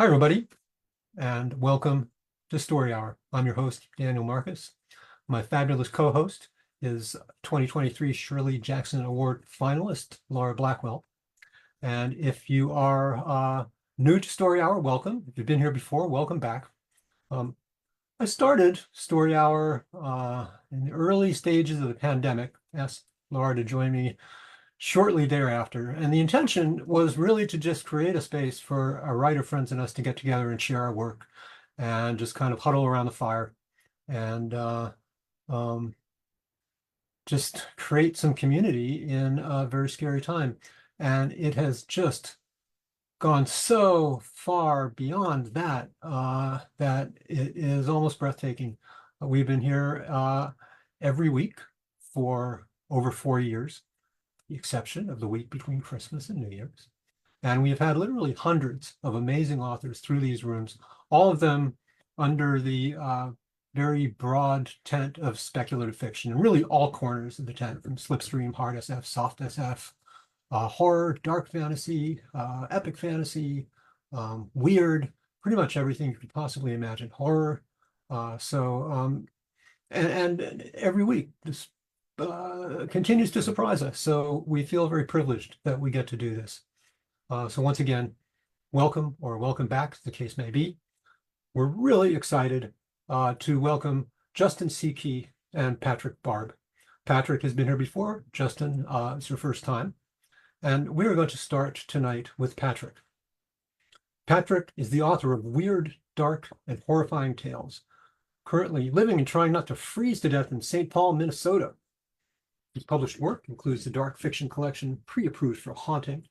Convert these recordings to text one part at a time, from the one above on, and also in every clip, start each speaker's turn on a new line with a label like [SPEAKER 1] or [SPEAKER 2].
[SPEAKER 1] Hi, everybody, and welcome to Story Hour. I'm your host, Daniel Marcus. My fabulous co-host is 2023 Shirley Jackson Award finalist, Laura Blackwell. And if you are new to Story Hour, welcome. If you've been here before, welcome back. Um, I started Story Hour in the early stages of the pandemic, asked Laura to join me shortly thereafter. And the intention was really to just create a space for our writer friends and us to get together and share our work and just kind of huddle around the fire and um, just create some community in a very scary time. And it has just gone so far beyond that that it is almost breathtaking. We've been here every week for over 4 years, the exception of the week between Christmas and New Year's. And we've had literally hundreds of amazing authors through these rooms, all of them under the very broad tent of speculative fiction, and really all corners of the tent, from slipstream, hard SF, soft SF, horror, dark fantasy, epic fantasy, weird, pretty much everything you could possibly imagine, horror. And every week this continues to surprise us. So we feel very privileged that we get to do this. So once again, welcome or welcome back, the case may be. We're really excited to welcome Justin Seakey and Patrick Barb. Patrick has been here before. Justin, it's your first time. And we're going to start tonight with Patrick. Patrick is the author of weird, dark, and horrifying tales, currently living and trying not to freeze to death in St. Paul, Minnesota. His published work includes the dark fiction collection Pre-Approved for Haunting,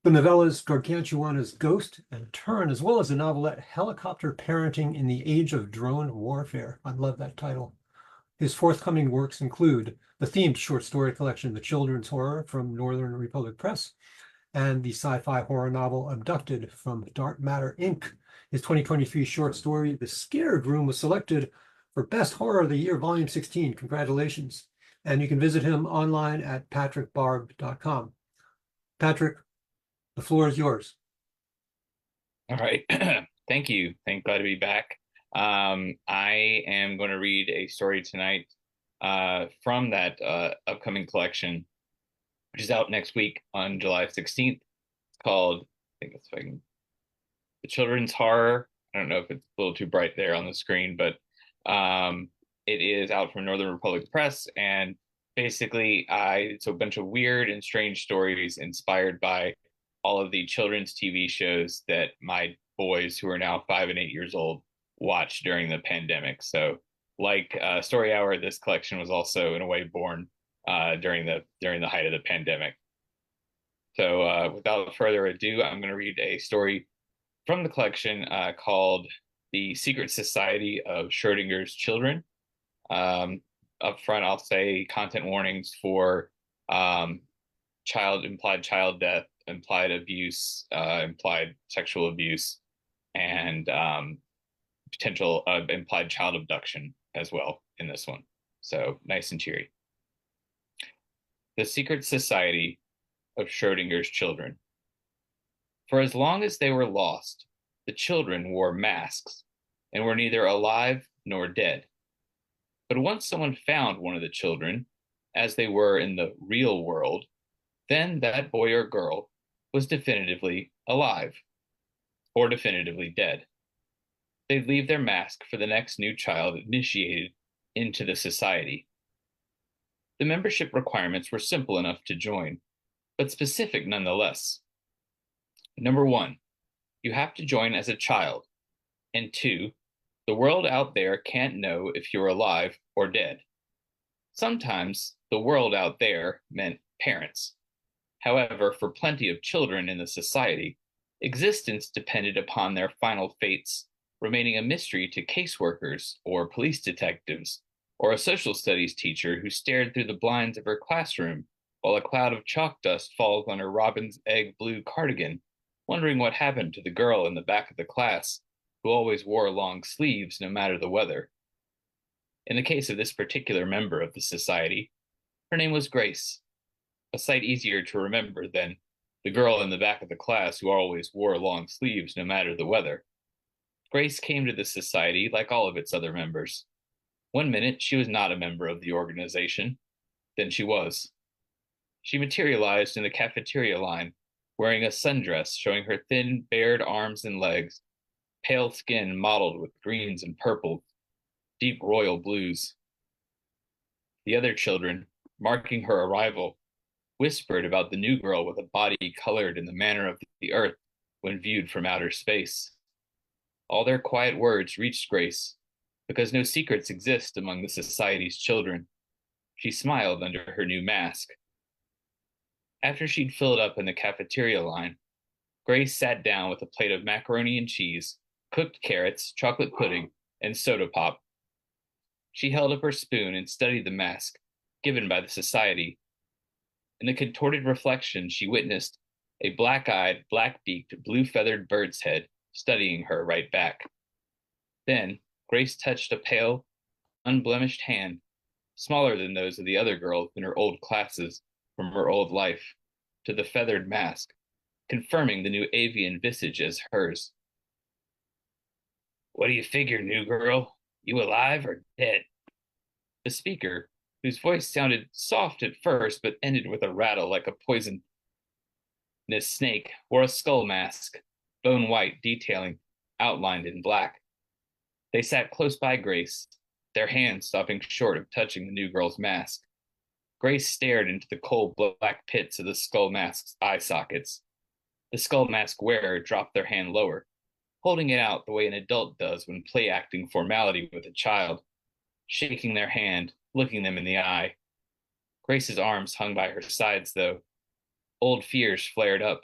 [SPEAKER 1] the novellas Gargantuana's Ghost and Turn, as well as the novelette Helicopter Parenting in the Age of Drone Warfare. I love that title. His forthcoming works include the themed short story collection The Children's Horror from Northern Republic Press and the sci-fi horror novel Abducted from Dark Matter Inc. His 2023 short story The Scared Room was selected for Best Horror of the Year, Volume 16. Congratulations. And you can visit him online at patrickbarb.com. Patrick, the floor is yours.
[SPEAKER 2] All right. Thank you. Glad to be back. I am going to read a story tonight from that upcoming collection, which is out next week on July 16th. It's called, I think it's like The Children's Horror. I don't know if it's a little too bright there on the screen, but it is out from Northern Republic Press. And basically, it's a bunch of weird and strange stories inspired by all of the children's TV shows that my boys, who are now 5 and 8 years old, watched during the pandemic. So, like Story Hour, this collection was also, in a way, born during the height of the pandemic. So, without further ado, I'm going to read a story from the collection called "The Secret Society of Schrödinger's Children." Um, Up front, I'll say content warnings for um, implied child death, implied abuse, implied sexual abuse, and potential implied child abduction as well in this one. So nice and cheery. The Secret Society of Schrödinger's Children. For as long as they were lost, the children wore masks and were neither alive nor dead. But once someone found one of the children, as they were in the real world, then that boy or girl was definitively alive or definitively dead. They'd leave their mask for the next new child initiated into the society. The membership requirements were simple enough to join, but specific nonetheless. Number one, you have to join as a child. And two, the world out there can't know if you're alive or dead. Sometimes the world out there meant parents. However, for plenty of children in the society, existence depended upon their final fates remaining a mystery to caseworkers or police detectives or a social studies teacher who stared through the blinds of her classroom while a cloud of chalk dust falls on her robin's egg blue cardigan, wondering what happened to the girl in the back of the class who always wore long sleeves no matter the weather. In the case of this particular member of the society, her name was Grace, a sight easier to remember than the girl in the back of the class who always wore long sleeves no matter the weather. Grace came to the society like all of its other members. One minute she was not a member of the organization, then she was. She materialized in the cafeteria line, wearing a sundress showing her thin, bared arms and legs, pale skin mottled with greens and purples, deep royal blues. The other children, marking her arrival, whispered about the new girl with a body colored in the manner of the earth when viewed from outer space. All their quiet words reached Grace, because no secrets exist among the society's children. She smiled under her new mask. After she'd filled up in the cafeteria line, Grace sat down with a plate of macaroni and cheese, cooked carrots, chocolate pudding, and soda pop. She held up her spoon and studied the mask given by the society. In the contorted reflection, she witnessed a black-eyed, black-beaked, blue-feathered bird's head studying her right back. Then Grace touched a pale, unblemished hand, smaller than those of the other girls in her old classes from her old life, to the feathered mask, confirming the new avian visage as hers. "What do you figure, new girl? You alive or dead?" The speaker, whose voice sounded soft at first but ended with a rattle like a poisonous snake, wore a skull mask, bone white detailing, outlined in black. They sat close by Grace, their hands stopping short of touching the new girl's mask. Grace stared into the cold black pits of the skull mask's eye sockets. The skull mask wearer dropped their hand lower, holding it out the way an adult does when play acting formality with a child, shaking their hand, looking them in the eye. Grace's arms hung by her sides, though. Old fears flared up,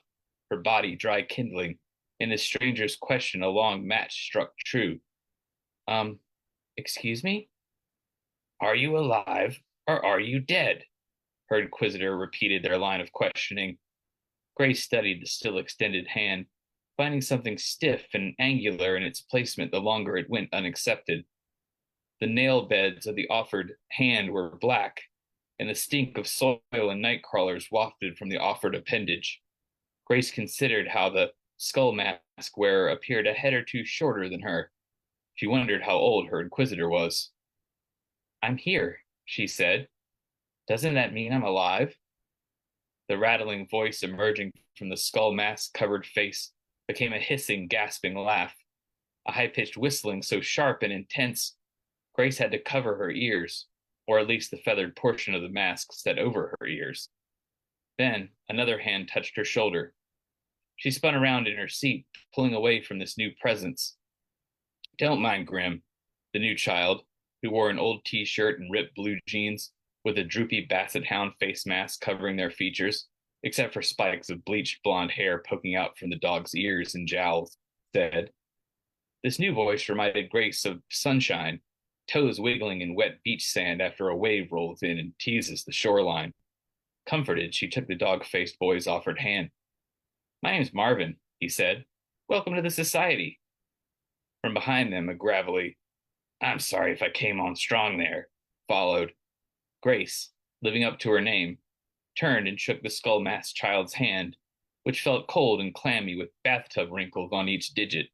[SPEAKER 2] her body dry kindling, and the stranger's question a long match struck true. Excuse me? Are you alive or are you dead?" Her inquisitor repeated their line of questioning. Grace studied the still extended hand, finding something stiff and angular in its placement the longer it went unaccepted. The nail beds of the offered hand were black, and the stink of soil and night crawlers wafted from the offered appendage. Grace considered how the skull mask wearer appeared a head or two shorter than her. She wondered how old her inquisitor was. "I'm here," she said. "Doesn't that mean I'm alive?" The rattling voice emerging from the skull mask covered face became a hissing, gasping laugh, a high-pitched whistling so sharp and intense Grace had to cover her ears, or at least the feathered portion of the mask set over her ears. Then another hand touched her shoulder. She spun around in her seat, pulling away from this new presence. "Don't mind Grim," the new child, who wore an old t-shirt and ripped blue jeans, with a droopy basset hound face mask covering their features, except for spikes of bleached blonde hair poking out from the dog's ears and jowls, said. This new voice reminded Grace of sunshine, toes wiggling in wet beach sand after a wave rolls in and teases the shoreline. Comforted, she took the dog-faced boy's offered hand. "My name's Marvin," he said. "Welcome to the society." From behind them, a gravelly, "I'm sorry if I came on strong there," followed. Grace, living up to her name, turned and shook the skull masked child's hand, which felt cold and clammy with bathtub wrinkles on each digit.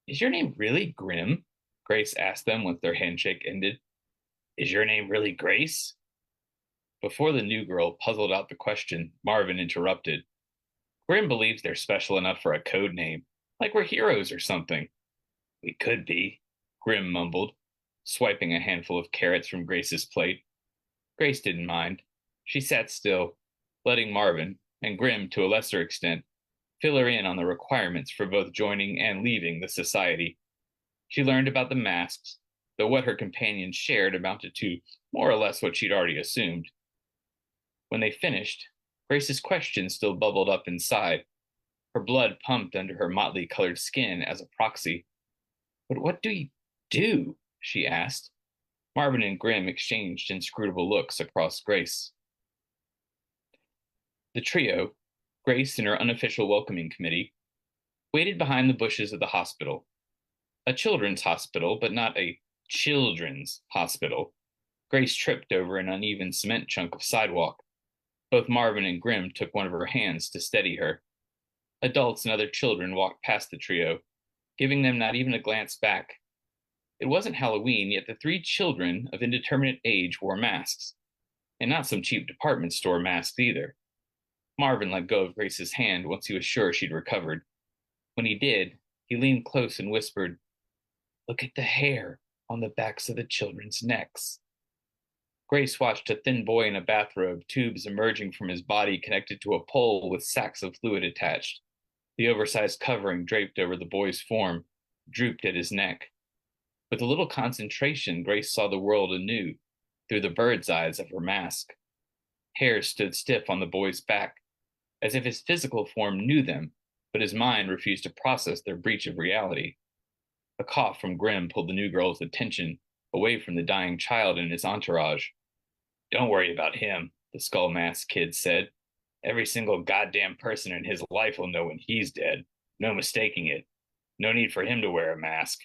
[SPEAKER 2] "Is your name really Grim?" Grace asked them once their handshake ended. "Is your name really Grace?" Before the new girl puzzled out the question, Marvin interrupted. "Grim believes they're special enough for a code name, like we're heroes or something." "We could be," Grim mumbled, swiping a handful of carrots from Grace's plate. Grace didn't mind. She sat still, letting Marvin, and Grim to a lesser extent, fill her in on the requirements for both joining and leaving the society. She learned about the masks, though what her companions shared amounted to more or less what she'd already assumed. When they finished, Grace's question still bubbled up inside. Her blood pumped under her motley colored skin as a proxy. "But what do you do?" she asked. Marvin and Grim exchanged inscrutable looks across Grace. The trio, Grace and her unofficial welcoming committee, waited behind the bushes of the hospital. A children's hospital, but not a children's hospital. Grace tripped over an uneven cement chunk of sidewalk. Both Marvin and Grim took one of her hands to steady her. Adults and other children walked past the trio, giving them not even a glance back. It wasn't Halloween, yet the three children of indeterminate age wore masks, and not some cheap department store masks either. Marvin let go of Grace's hand once he was sure she'd recovered. When he did, he leaned close and whispered, "Look at the hair on the backs of the children's necks." Grace watched a thin boy in a bathrobe, tubes emerging from his body connected to a pole with sacks of fluid attached. The oversized covering draped over the boy's form drooped at his neck. With a little concentration, Grace saw the world anew through the bird's eyes of her mask. Hairs stood stiff on the boy's back, as if his physical form knew them, but his mind refused to process their breach of reality. A cough from Grim pulled the new girl's attention away from the dying child and his entourage. "Don't worry about him," the skull mask kid said. "Every single goddamn person in his life will know when he's dead. No mistaking it. No need for him to wear a mask."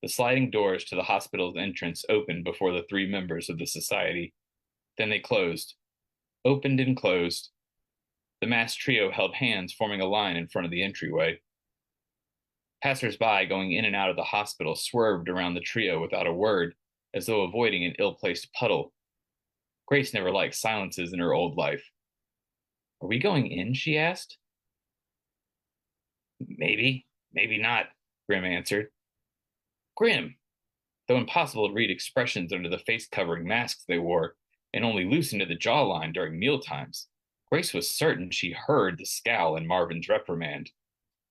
[SPEAKER 2] The sliding doors to the hospital's entrance opened before the three members of the society. Then they closed. Opened and closed. The masked trio held hands, forming a line in front of the entryway. Passers-by going in and out of the hospital swerved around the trio without a word, as though avoiding an ill-placed puddle. Grace never liked silences in her old life. "Are we going in?" she asked. "Maybe, maybe not," Grim answered. Grim, though impossible to read expressions under the face-covering masks they wore, and only loosened at the jawline during mealtimes, Grace was certain she heard the scowl in Marvin's reprimand.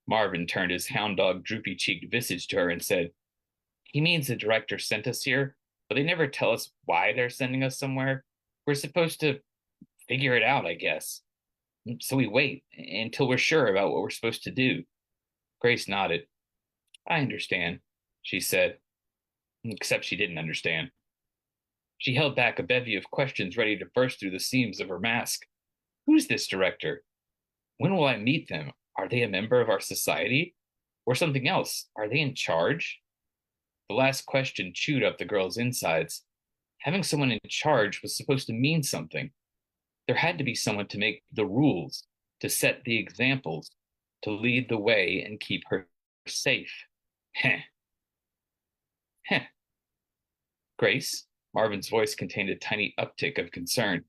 [SPEAKER 2] Marvin turned his hound dog droopy-cheeked visage to her and said, "He means the director sent us here, but they never tell us why they're sending us somewhere. We're supposed to figure it out, I guess. So we wait until we're sure about what we're supposed to do." Grace nodded. "I understand," she said, except she didn't understand. She held back a bevy of questions ready to burst through the seams of her mask. Who's this director? When will I meet them? Are they a member of our society? Or something else? Are they in charge? The last question chewed up the girl's insides. Having someone in charge was supposed to mean something. There had to be someone to make the rules, to set the examples, to lead the way and keep her safe. Heh. Heh. Grace, Marvin's voice contained a tiny uptick of concern.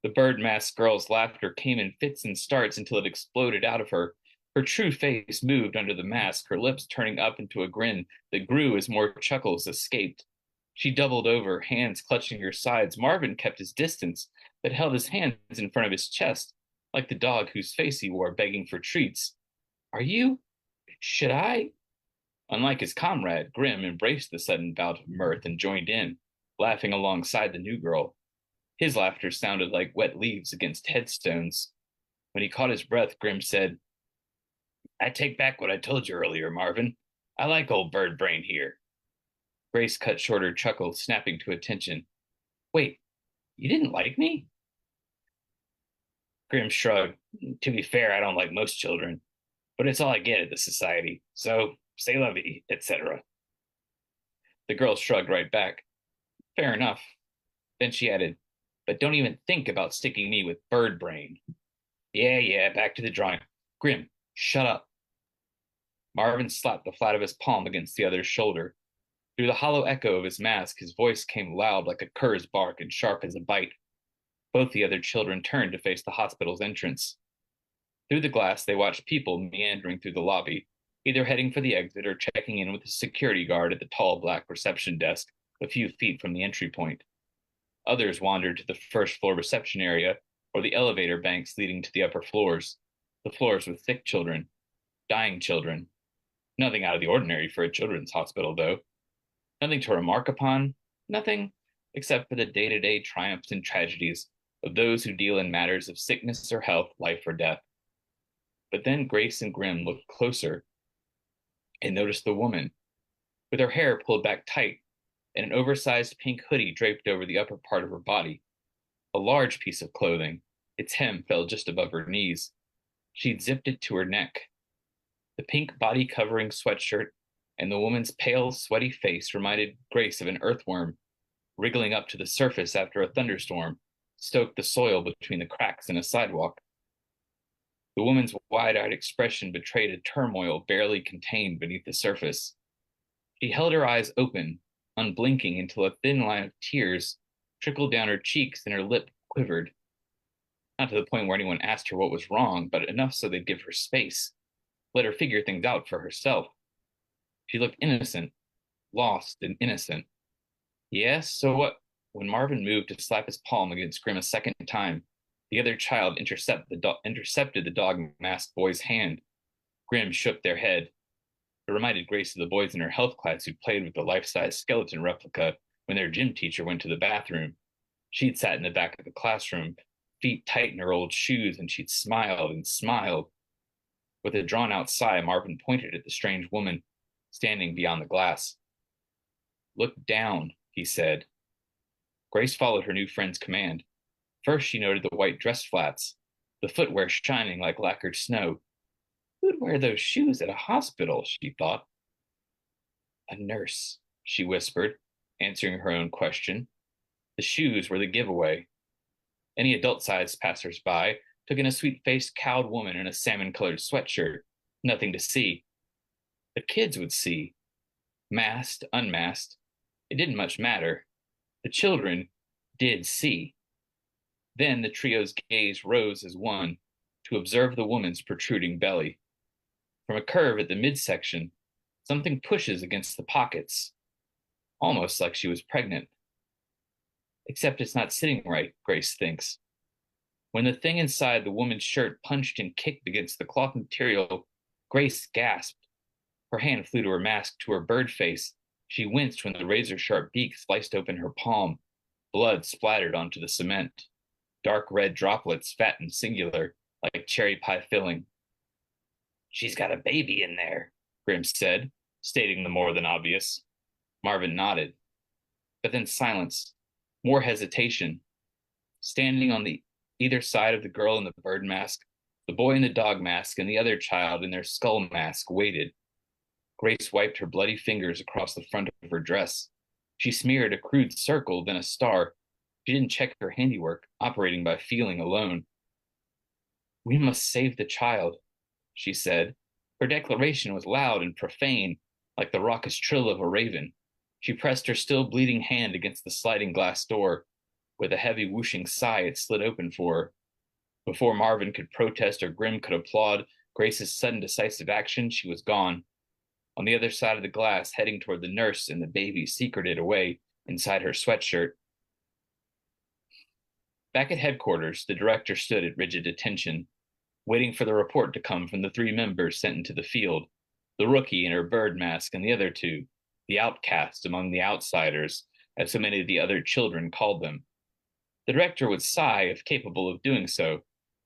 [SPEAKER 2] The bird masked girl's laughter came in fits and starts until it exploded out of her. Her true face moved under the mask, her lips turning up into a grin that grew as more chuckles escaped. She doubled over, hands clutching her sides. Marvin kept his distance, but held his hands in front of his chest, like the dog whose face he wore, begging for treats. "Are you? Should I?" Unlike his comrade, Grim embraced the sudden bout of mirth and joined in, laughing alongside the new girl. His laughter sounded like wet leaves against headstones. When he caught his breath, Grim said, "I take back what I told you earlier, Marvin. I like old bird brain here." Grace cut short her chuckle, snapping to attention. "Wait, you didn't like me?" Grim shrugged. "To be fair, I don't like most children, but it's all I get at the society. So, say la vie, etc." The girl shrugged right back. "Fair enough." Then she added, "But don't even think about sticking me with bird brain." Yeah, back to the drawing. Grim, shut up." Marvin slapped the flat of his palm against the other's shoulder. Through the hollow echo of his mask, his voice came loud like a cur's bark and sharp as a bite. Both the other children turned to face the hospital's entrance. Through the glass, they watched people meandering through the lobby, either heading for the exit or checking in with the security guard at the tall black reception desk a few feet from the entry point. Others wandered to the first floor reception area or the elevator banks leading to the upper floors, the floors with sick children, dying children. Nothing out of the ordinary for a children's hospital, though. Nothing to remark upon, nothing except for the day-to-day triumphs and tragedies of those who deal in matters of sickness or health, life or death. But then Grace and Grim looked closer and noticed the woman, with her hair pulled back tight and an oversized pink hoodie draped over the upper part of her body. A large piece of clothing, its hem fell just above her knees. She'd zipped it to her neck. The pink body-covering sweatshirt and the woman's pale, sweaty face reminded Grace of an earthworm. wriggling up to the surface after a thunderstorm, stoked the soil between the cracks in a sidewalk. The woman's wide-eyed expression betrayed a turmoil barely contained beneath the surface. She held her eyes open, unblinking, until a thin line of tears trickled down her cheeks and her lip quivered. Not to the point where anyone asked her what was wrong, but enough so they'd give her space, let her figure things out for herself. She looked innocent, lost and innocent. Yes, so what? When Marvin moved to slap his palm against Grim a second time, the other child intercepted the dog-masked boy's hand. Grim shook their head. It reminded Grace of the boys in her health class who played with the life-size skeleton replica when their gym teacher went to the bathroom. She'd sat in the back of the classroom, feet tight in her old shoes, and she'd smiled and smiled. With a drawn-out sigh, Marvin pointed at the strange woman standing beyond the glass. Look down, he said. Grace followed her new friend's command. First, she noted the white dress flats, the footwear shining like lacquered snow. Who'd wear those shoes at a hospital, she thought. A nurse, she whispered, answering her own question. The shoes were the giveaway. Any adult-sized passers-by took in a sweet-faced cowed woman in a salmon-colored sweatshirt. Nothing to see. The kids would see. Masked, unmasked. It didn't much matter. The children did see. Then the trio's gaze rose as one to observe the woman's protruding belly. From a curve at the midsection, something pushes against the pockets, almost like she was pregnant. Except it's not sitting right, Grace thinks. When the thing inside the woman's shirt punched and kicked against the cloth material, Grace gasped. Her hand flew to her mask, to her bird face. She winced when the razor-sharp beak sliced open her palm. Blood splattered onto the cement. Dark red droplets, fat and singular, like cherry pie filling. She's got a baby in there, Grim said, stating the more than obvious. Marvin nodded. But then silence. More hesitation. Standing on the either side of the girl in the bird mask, the boy in the dog mask, and the other child in their skull mask waited. Grace wiped her bloody fingers across the front of her dress. She smeared a crude circle, then a star. She didn't check her handiwork, operating by feeling alone. We must save the child, she said. Her declaration was loud and profane, like the raucous trill of a raven. She pressed her still bleeding hand against the sliding glass door. With a heavy whooshing sigh, it slid open for her. Before Marvin could protest or Grim could applaud Grace's sudden decisive action, she was gone. On the other side of the glass, heading toward the nurse and the baby secreted away inside her sweatshirt. Back at headquarters, the director stood at rigid attention, waiting for the report to come from the 3 members sent into the field, the rookie in her bird mask and the other 2, the outcasts among the outsiders, as so many of the other children called them. The director would sigh if capable of doing so,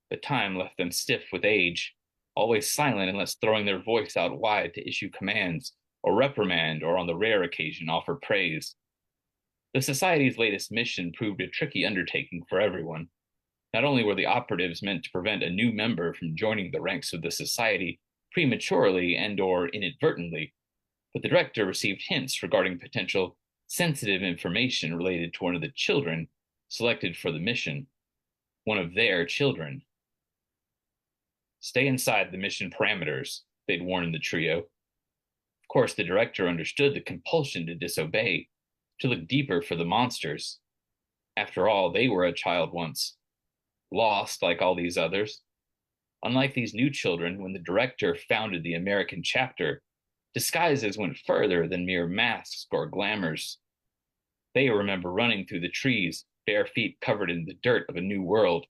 [SPEAKER 2] but time left them stiff with age, always silent unless throwing their voice out wide to issue commands, or reprimand, or on the rare occasion offer praise. The Society's latest mission proved a tricky undertaking for everyone. Not only were the operatives meant to prevent a new member from joining the ranks of the Society prematurely and or inadvertently, but the director received hints regarding potential sensitive information related to one of the children selected for the mission. One of their children. Stay inside the mission parameters, they'd warned the trio. Of course, the director understood the compulsion to disobey, to look deeper for the monsters. After all, they were a child once, lost like all these others. Unlike these new children, when the director founded the American chapter, disguises went further than mere masks or glamours. They remember running through the trees, bare feet covered in the dirt of a new world,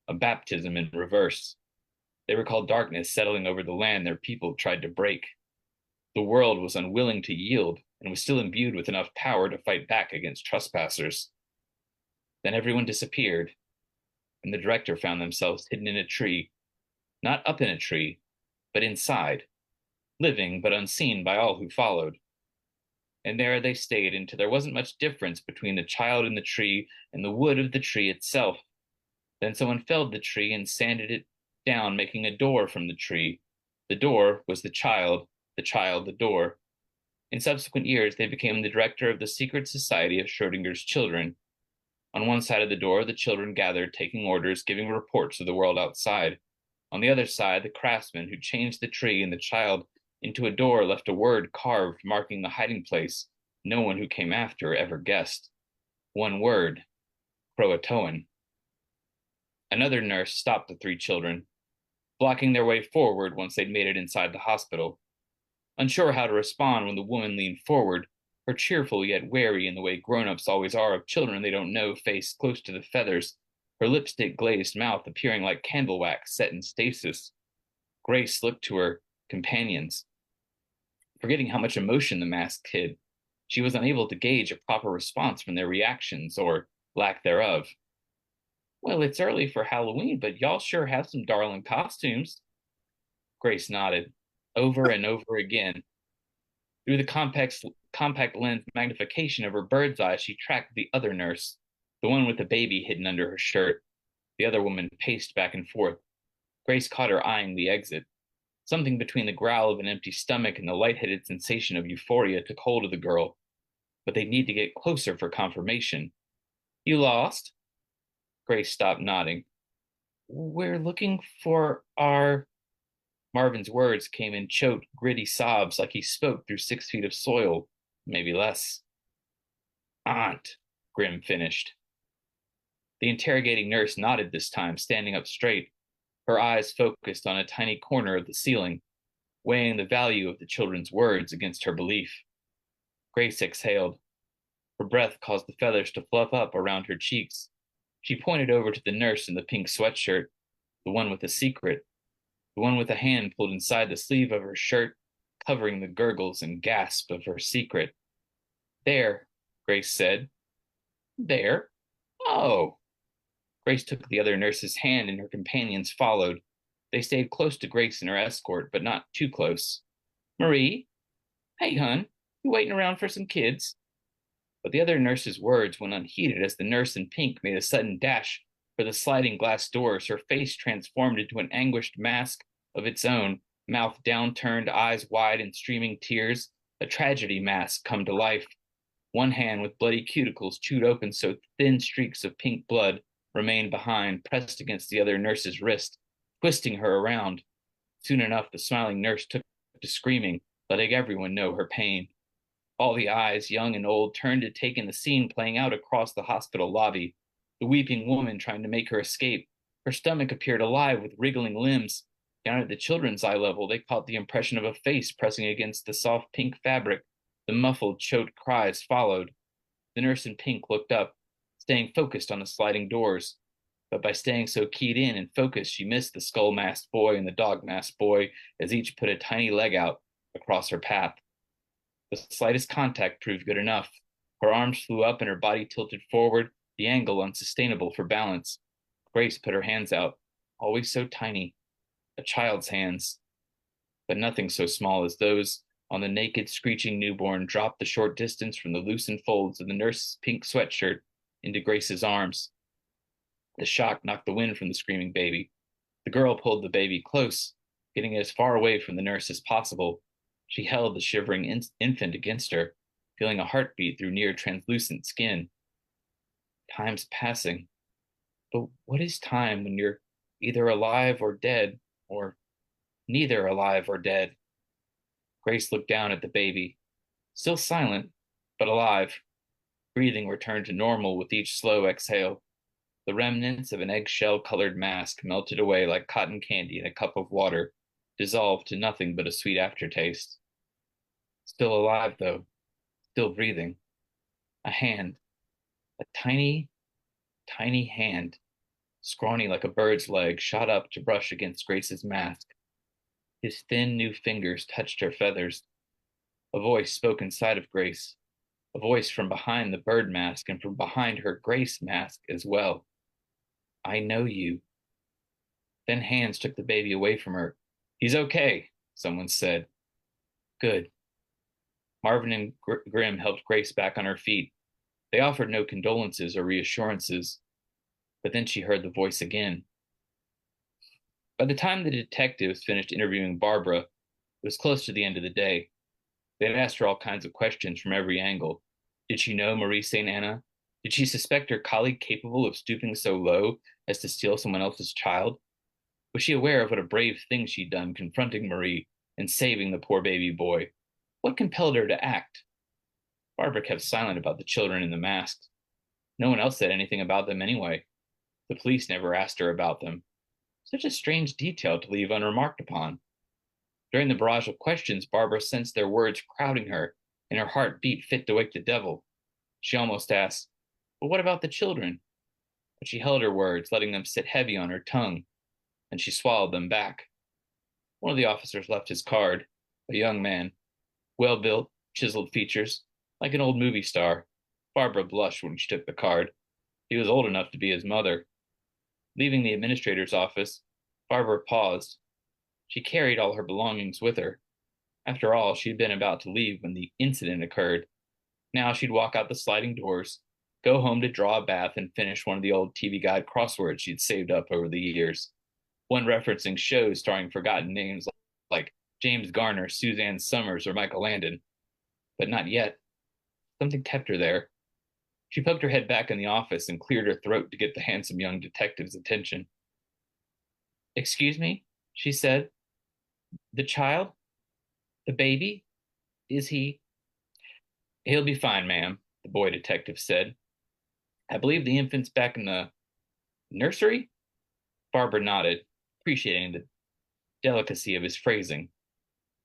[SPEAKER 2] a baptism in reverse. They recalled darkness settling over the land their people tried to break. The world was unwilling to yield and was still imbued with enough power to fight back against trespassers. Then everyone disappeared, and the director found themselves hidden in a tree, not up in a tree, but inside, living but unseen by all who followed. And there they stayed until there wasn't much difference between the child in the tree and the wood of the tree itself. Then someone felled the tree and sanded it down, making a door from the tree. The door was the child the door. In subsequent years, they became the director of the secret society of Schrödinger's children. On one side of the door, the children gathered, taking orders, giving reports of the world outside. On the other side, the craftsman who changed the tree and the child into a door left a word carved marking the hiding place no one who came after ever guessed. One word, Croatoan. Another nurse stopped the three children, blocking their way forward once they'd made it inside the hospital. Unsure how to respond when the woman leaned forward, her cheerful yet wary in the way grown-ups always are of children they don't know, face close to the feathers, her lipstick-glazed mouth appearing like candle wax set in stasis. Grace looked to her companions. Forgetting how much emotion the mask hid, she was unable to gauge a proper response from their reactions, or lack thereof. Well, it's early for Halloween, but y'all sure have some darling costumes. Grace nodded, over and over again. Through the compact lens magnification of her bird's eye, she tracked the other nurse, the one with the baby hidden under her shirt. The other woman paced back and forth. Grace caught her eyeing the exit. Something between the growl of an empty stomach and the lightheaded sensation of euphoria took hold of the girl. But they'd need to get closer for confirmation. You lost? Grace stopped nodding. We're looking for our... Marvin's words came in choked, gritty sobs like he spoke through 6 feet of soil, maybe less. Aunt, Grim finished. The interrogating nurse nodded this time, standing up straight, her eyes focused on a tiny corner of the ceiling, weighing the value of the children's words against her belief. Grace exhaled. Her breath caused the feathers to fluff up around her cheeks. She pointed over to the nurse in the pink sweatshirt, the one with the secret, the one with a hand pulled inside the sleeve of her shirt, covering the gurgles and gasps of her secret. There, Grace said. There? Oh. Grace took the other nurse's hand and her companions followed. They stayed close to Grace and her escort, but not too close. Marie? Hey, hun, you waiting around for some kids? But the other nurse's words went unheeded as the nurse in pink made a sudden dash for the sliding glass doors, her face transformed into an anguished mask of its own, mouth downturned, eyes wide and streaming tears, a tragedy mask come to life. One hand with bloody cuticles chewed open so thin streaks of pink blood remained behind, pressed against the other nurse's wrist, twisting her around. Soon enough, the smiling nurse took to screaming, letting everyone know her pain. All the eyes, young and old, turned to take in the scene playing out across the hospital lobby. The weeping woman trying to make her escape. Her stomach appeared alive with wriggling limbs. Down at the children's eye level, they caught the impression of a face pressing against the soft pink fabric. The muffled, choked cries followed. The nurse in pink looked up, staying focused on the sliding doors. But by staying so keyed in and focused, she missed the skull-masked boy and the dog-masked boy as each put a tiny leg out across her path. The slightest contact proved good enough. Her arms flew up and her body tilted forward, the angle unsustainable for balance. Grace put her hands out, always so tiny, a child's hands, but nothing so small as those on the naked, screeching newborn dropped the short distance from the loosened folds of the nurse's pink sweatshirt into Grace's arms. The shock knocked the wind from the screaming baby. The girl pulled the baby close, getting it as far away from the nurse as possible. She held the shivering infant against her, feeling a heartbeat through near translucent skin. Time's passing. But what is time when you're either alive or dead, or neither alive or dead? Grace looked down at the baby, still silent, but alive. Breathing returned to normal with each slow exhale. The remnants of an eggshell-colored mask melted away like cotton candy in a cup of water, dissolved to nothing but a sweet aftertaste. Still alive, though, still breathing. A hand, a tiny, tiny hand, scrawny like a bird's leg, shot up to brush against Grace's mask. His thin new fingers touched her feathers. A voice spoke inside of Grace, a voice from behind the bird mask and from behind her Grace mask as well. I know you. Then hands took the baby away from her. He's okay, someone said. Good. Marvin and Grim helped Grace back on her feet. They offered no condolences or reassurances, but then she heard the voice again. By the time the detectives finished interviewing Barbara, it was close to the end of the day. They'd asked her all kinds of questions from every angle. Did she know Marie St. Anna? Did she suspect her colleague capable of stooping so low as to steal someone else's child? Was she aware of what a brave thing she'd done confronting Marie and saving the poor baby boy? What compelled her to act? Barbara kept silent about the children in the masks. No one else said anything about them anyway. The police never asked her about them. Such a strange detail to leave unremarked upon. During the barrage of questions, Barbara sensed their words crowding her, and her heart beat fit to wake the devil. She almost asked, "But what about the children?" But she held her words, letting them sit heavy on her tongue, and she swallowed them back. One of the officers left his card, a young man, well built, chiseled features, like an old movie star. Barbara blushed when she took the card. He was old enough to be his mother. Leaving the administrator's office, Barbara paused. She carried all her belongings with her. After all, she'd been about to leave when the incident occurred. Now she'd walk out the sliding doors, go home to draw a bath, and finish one of the old TV Guide crosswords she'd saved up over the years. One referencing shows starring forgotten names like James Garner, Suzanne Summers, or Michael Landon. But not yet. Something kept her there. She poked her head back in the office and cleared her throat to get the handsome young detective's attention. "Excuse me," she said. "The child? The baby? Is he—" "He'll be fine, ma'am," the boy detective said. "I believe the infant's back in the nursery?" Barbara nodded, appreciating the delicacy of his phrasing.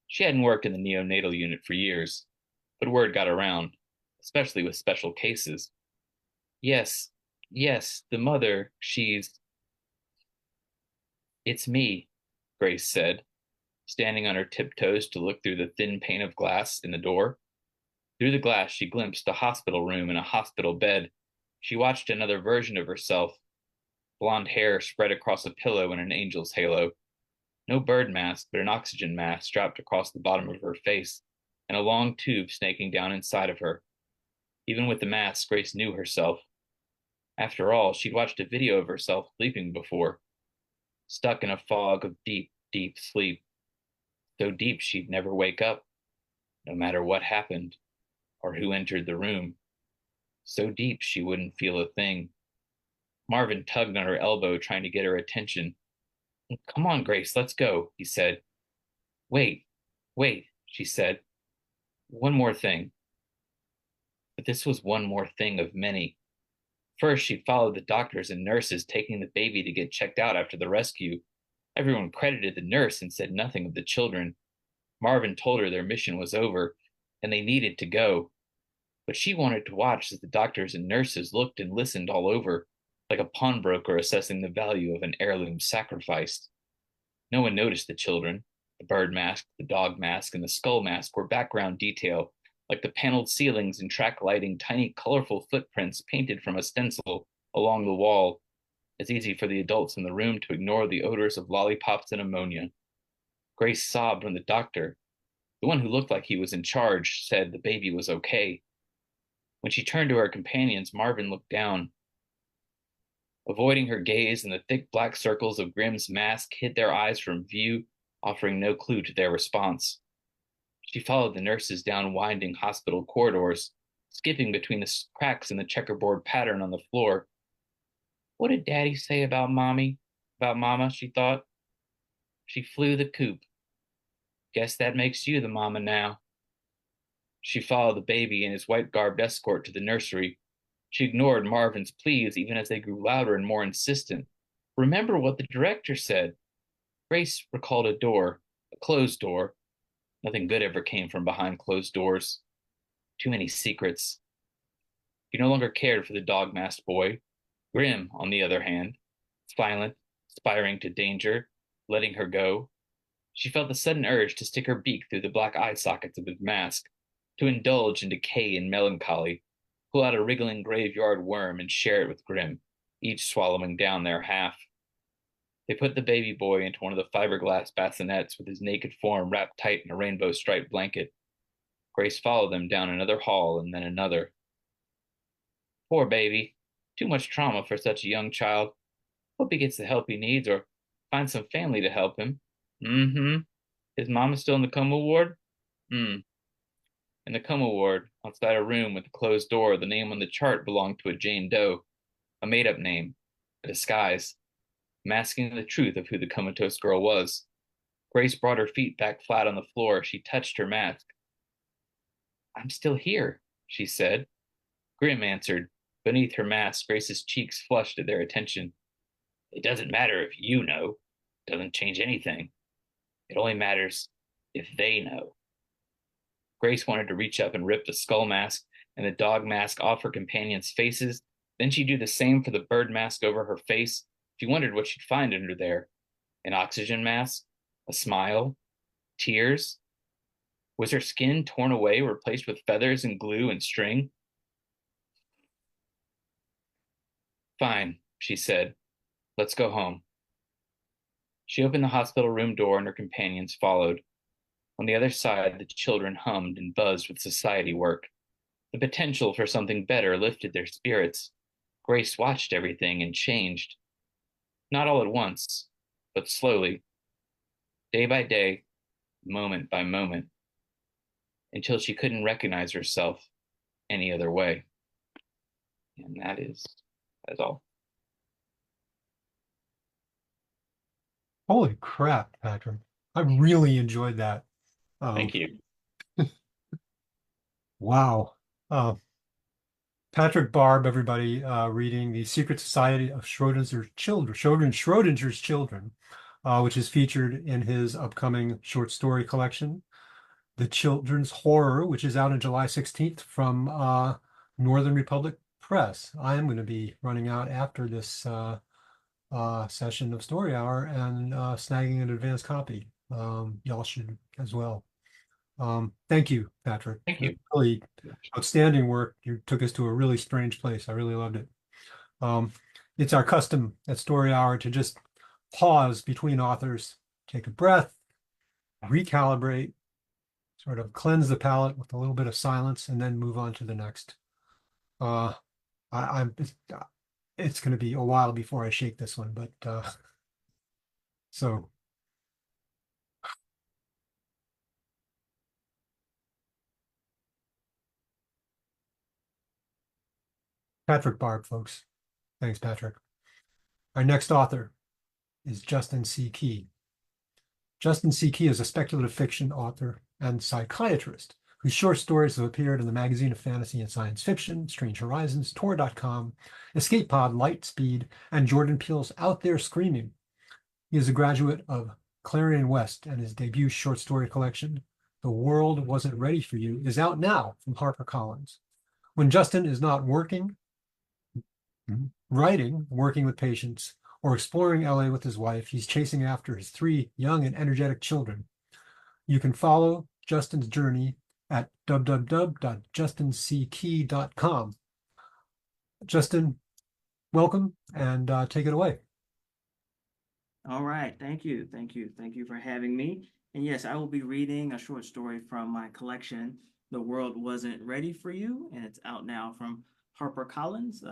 [SPEAKER 2] She hadn't worked in the neonatal unit for years, but word got around, especially with special cases. "Yes, yes, the mother, she's—" "It's me," Grace said, standing on her tiptoes to look through the thin pane of glass in the door. Through the glass, she glimpsed a hospital room and a hospital bed. She watched another version of herself, blonde hair spread across a pillow in an angel's halo. No bird mask, but an oxygen mask strapped across the bottom of her face, and a long tube snaking down inside of her. Even with the mask, Grace knew herself. After all, she'd watched a video of herself sleeping before, stuck in a fog of deep, deep sleep. So deep she'd never wake up, no matter what happened or who entered the room. So deep she wouldn't feel a thing. Marvin tugged on her elbow, trying to get her attention. "Come on, Grace, let's go," he said. "Wait, wait," she said. "One more thing." But this was one more thing of many. First, she followed the doctors and nurses taking the baby to get checked out after the rescue. Everyone credited the nurse and said nothing of the children. Marvin told her their mission was over and they needed to go. But she wanted to watch as the doctors and nurses looked and listened all over, like a pawnbroker assessing the value of an heirloom sacrificed. No one noticed the children. The bird mask, the dog mask, and the skull mask were background detail, like the paneled ceilings and track lighting tiny colorful footprints painted from a stencil along the wall. It's easy for the adults in the room to ignore the odors of lollipops and ammonia. Grace sobbed when the doctor, the one who looked like he was in charge, said the baby was okay. When she turned to her companions, Marvin looked down. Avoiding her gaze, and the thick black circles of Grimm's mask hid their eyes from view, offering no clue to their response. She followed the nurses down winding hospital corridors, skipping between the cracks in the checkerboard pattern on the floor. What did Daddy say about Mommy? About Mama, she thought. She flew the coop. Guess that makes you the mama now. She followed the baby and his white-garbed escort to the nursery. She ignored Marvin's pleas even as they grew louder and more insistent. Remember what the director said. Grace recalled a door, a closed door. Nothing good ever came from behind closed doors. Too many secrets. She no longer cared for the dog-masked boy. Grim, on the other hand, silent, aspiring to danger, letting her go. She felt the sudden urge to stick her beak through the black eye sockets of his mask, to indulge in decay and melancholy, pull out a wriggling graveyard worm and share it with Grim, each swallowing down their half. They put the baby boy into one of the fiberglass bassinets with his naked form wrapped tight in a rainbow-striped blanket. Grace followed them down another hall and then another. Poor baby. Too much trauma for such a young child. Hope he gets the help he needs or find some family to help him. Mm-hmm. His mama still in the coma ward? Hmm. In the coma ward, outside a room with a closed door, the name on the chart belonged to a Jane Doe, a made-up name, a disguise, masking the truth of who the comatose girl was. Grace brought her feet back flat on the floor. She touched her mask. I'm still here, she said. Grim answered. Beneath her mask, Grace's cheeks flushed at their attention. It doesn't matter if you know. It doesn't change anything. It only matters if they know. Grace wanted to reach up and rip the skull mask and the dog mask off her companions' faces. Then she'd do the same for the bird mask over her face. She wondered what she'd find under there. An oxygen mask? A smile? Tears? Was her skin torn away, replaced with feathers and glue and string? Fine, she said. Let's go home. She opened the hospital room door and her companions followed. On the other side, the children hummed and buzzed with society work. The potential for something better lifted their spirits. Grace watched everything and changed. Not all at once, but slowly, day by day, moment by moment, until she couldn't recognize herself any other way. And that's all.
[SPEAKER 1] Holy crap, Patrick. I really enjoyed that.
[SPEAKER 2] Thank you.
[SPEAKER 1] Wow. Uh, Patrick Barb, everybody, reading The Secret Society of Schrodinger's Children, Schrodinger's Children, which is featured in his upcoming short story collection, The Children's Horror, which is out on July 16th from Northern Republic Press. I am going to be running out after this session of Story Hour and snagging an advanced copy. Y'all should as well. Thank you, Patrick.
[SPEAKER 2] Thank you.
[SPEAKER 1] Really outstanding work. You took us to a really strange place. I really loved it. It's our custom at Story Hour to just pause between authors, take a breath, recalibrate, sort of cleanse the palate with a little bit of silence, and then move on to the next. It's going to be a while before I shake this one, but so. Patrick Barb, folks. Thanks, Patrick. Our next author is Justin C. Key. Justin C. Key is a speculative fiction author and psychiatrist whose short stories have appeared in the Magazine of Fantasy and Science Fiction, Strange Horizons, Tor.com, Escape Pod, Lightspeed, and Jordan Peele's Out There Screaming. He is a graduate of Clarion West, and his debut short story collection, The World Wasn't Ready for You, is out now from HarperCollins. When Justin is not working, writing, working with patients, or exploring LA with his wife, he's chasing after his 3 young and energetic children. You can follow Justin's journey at www.justinckey.com. Justin, welcome and take it away.
[SPEAKER 3] All right. Thank you. Thank you. Thank you for having me. And yes, I will be reading a short story from my collection, The World Wasn't Ready for You, and it's out now from HarperCollins.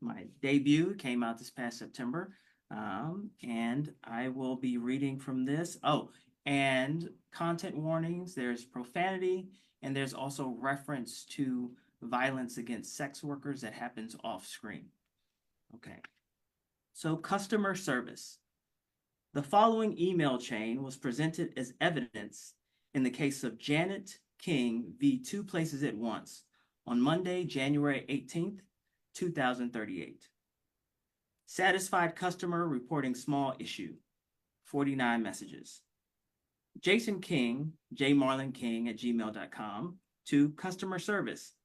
[SPEAKER 3] My debut came out this past September, and I will be reading from this. Oh, and content warnings, there's profanity, and there's also reference to violence against sex workers that happens off screen. Okay. So customer service. The following email chain was presented as evidence in the case of Janet King v. Two Places at Once on Monday, January 18th, 2038. Satisfied customer reporting small issue, 49 messages. Jason King, jmarlonking@gmail.com, to customer service,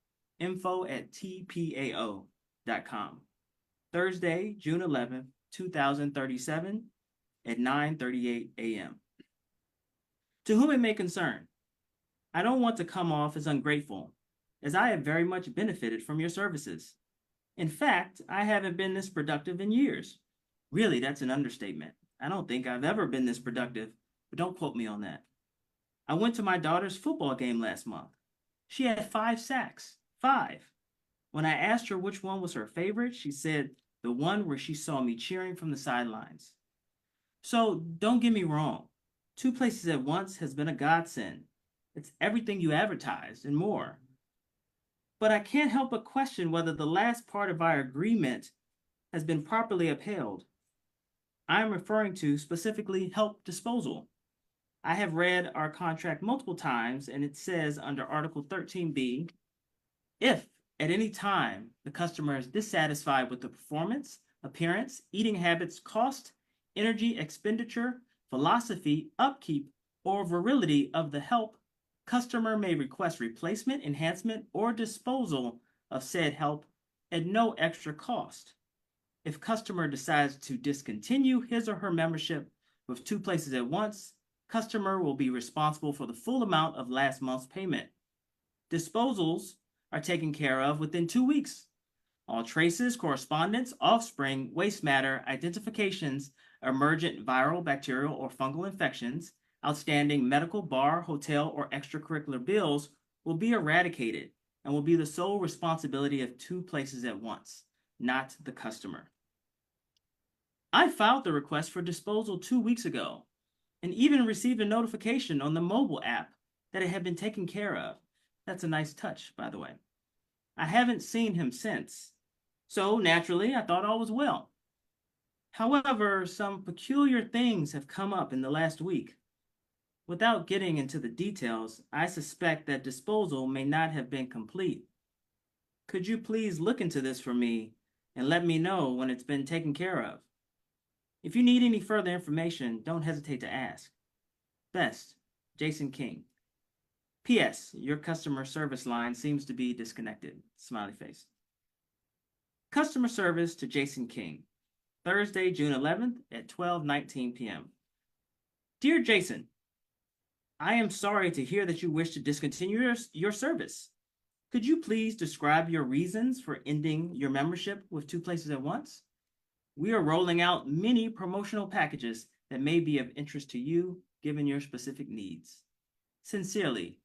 [SPEAKER 3] info@tpao.com. Thursday, June 11th, 2037, at 9:38 a.m. To whom it may concern, I don't want to come off as ungrateful, as I have very much benefited from your services. In fact, I haven't been this productive in years. Really, that's an understatement. I don't think I've ever been this productive, but don't quote me on that. I went to my daughter's football game last month. She had 5 sacks. 5. When I asked her which one was her favorite, she said the one where she saw me cheering from the sidelines. So don't get me wrong. Two Places at Once has been a godsend. It's everything you advertised and more. But I can't help but question whether the last part of our agreement has been properly upheld. I am referring to specifically help disposal. I have read our contract multiple times, and it says under Article 13B, if at any time the customer is dissatisfied with the performance, appearance, eating habits, cost, energy expenditure, philosophy, upkeep, or virility of the help, customer may request replacement, enhancement, or disposal of said help at no extra cost. If customer decides to discontinue his or her membership with 2 places at once, customer will be responsible for the full amount of last month's payment. Disposals are taken care of within 2 weeks. All traces, correspondence, offspring, waste matter, identifications, emergent viral, bacterial, or fungal infections, outstanding medical, bar, hotel, or extracurricular bills will be eradicated and will be the sole responsibility of 2 places at once, not the customer. I filed the request for disposal 2 weeks ago and even received a notification on the mobile app that it had been taken care of. That's a nice touch, by the way. I haven't seen him since, so naturally I thought all was well. However, some peculiar things have come up in the last week. Without getting into the details, I suspect that disposal may not have been complete. Could you please look into this for me and let me know when it's been taken care of? If you need any further information, don't hesitate to ask. Best, Jason King. P.S. Your customer service line seems to be disconnected. Smiley face. Customer service to Jason King. Thursday, June 11th at 12:19 p.m. Dear Jason, I am sorry to hear that you wish to discontinue your service. Could you please describe your reasons for ending your membership with 2 places at once? We are rolling out many promotional packages that may be of interest to you, given your specific needs. Sincerely,